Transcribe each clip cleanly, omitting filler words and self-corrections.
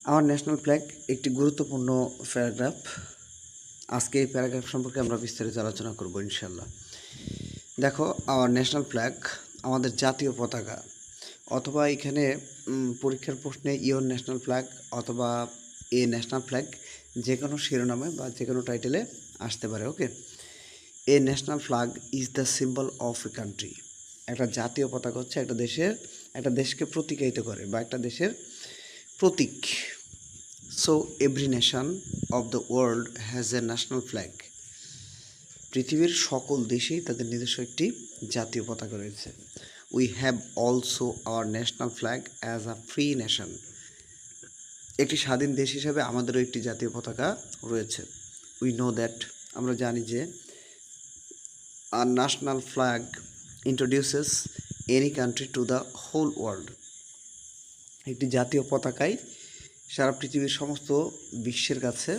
Hour national flag একটি গুরুত্বপূর্ণ paragraph. আজকে এই প্যারাগ্রাফ সম্পর্কে আমরা বিস্তারিত আলোচনা করব ইনশাল্লাহ। দেখো, আওয়ার ন্যাশনাল ফ্ল্যাগ আমাদের জাতীয় পতাকা, অথবা এখানে পরীক্ষার প্রশ্নে ইওর ন্যাশনাল ফ্ল্যাগ অথবা এ ন্যাশনাল ফ্ল্যাগ যে কোনো শিরোনামে বা যে কোনো টাইটেলে আসতে পারে। Okay, a national flag is the symbol of a country. একটা জাতীয় পতাকা হচ্ছে একটা দেশকে প্রতীকায়িত করে বা একটা দেশের প্রতীক। So every nation of the world has a national flag. পৃথিবীর সকল দেশেই তাদের নিজস্ব একটি জাতীয় পতাকা রয়েছে। We have also our national flag as a free nation. একটি স্বাধীন দেশ হিসাবে আমাদেরও একটি জাতীয় পতাকা রয়েছে। উই নো দ্যাট, আমরা জানি যে a national flag introduces any country to the whole world. একটি জাতীয় পতাকায় সারা পৃথিবীর সমস্ত বিশ্বের কাছে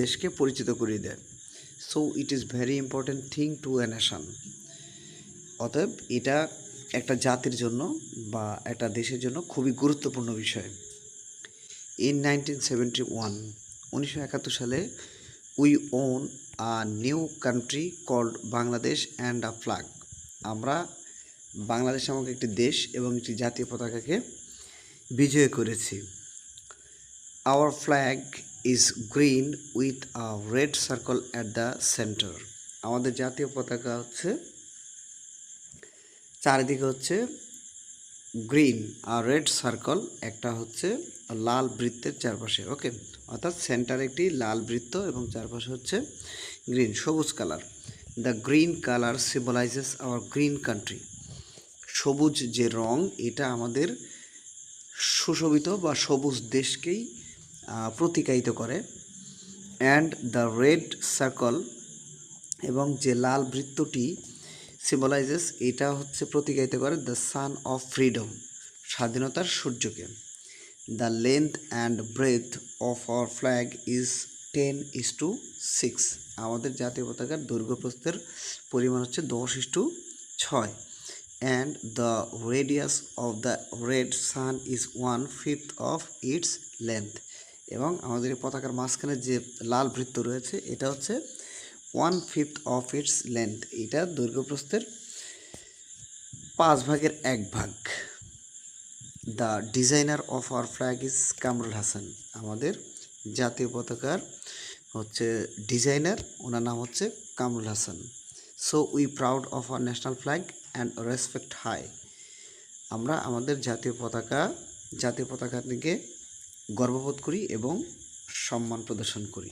দেশকে পরিচিত করিয়ে দেয়। So it is very important thing to a nation. অতএব এটা একটা জাতির জন্য বা একটা দেশের জন্য খুবই গুরুত্বপূর্ণ বিষয়। ইন 1971 সালে we won a new country called Bangladesh and a flag. আমরা বাংলাদেশ নামক একটি দেশ এবং একটি জাতীয় পতাকাকে বিজয় করেছি। Our flag is green with a red circle at the centre. আমাদের জাতীয় পতাকা চারিদিকে গ্রিন আর রেড সার্কেল, একটা লাল বৃত্তের চারপাশে। ওকে, অর্থাৎ সেন্টারে একটি লাল বৃত্ত এবং চারপাশে গ্রিন, সবুজ colour. The green colour symbolises our green country. সবুজ যে রং, এটা আমাদের সুশোভিত বা সবুজ দেশকেই প্রতীকায়িত করে। অ্যান্ড দ্য রেড সার্কেল, এবং যে লাল বৃত্তটি সিম্বলাইজেস, এটা প্রতীকায়িত করে দ্য সান অফ ফ্রিডম, স্বাধীনতার সূর্যকে। The length and breadth of our flag is 10:6। আমাদের জাতীয় পতাকার দৈর্ঘ্য প্রস্থের পরিমাণ 10:6। And the radius of the red sun is 1/5 of its length. এবং আমাদের এই পতাকার মাঝখানে যে লাল বৃত্ত রয়েছে, এটা 1/5 অফ ইটস লেন্থ। এটা দৈর্ঘ্য প্রস্থের 1/5 the designer of our flag is Kamrul Hasan. আমাদের জাতীয় পতাকার ডিজাইনার, ওনার নাম Kamrul Hasan. So we proud of our national flag and respect high. আমরা আমাদের জাতীয় পতাকা থেকে গর্ববোধ করি এবং সম্মান প্রদর্শন করি।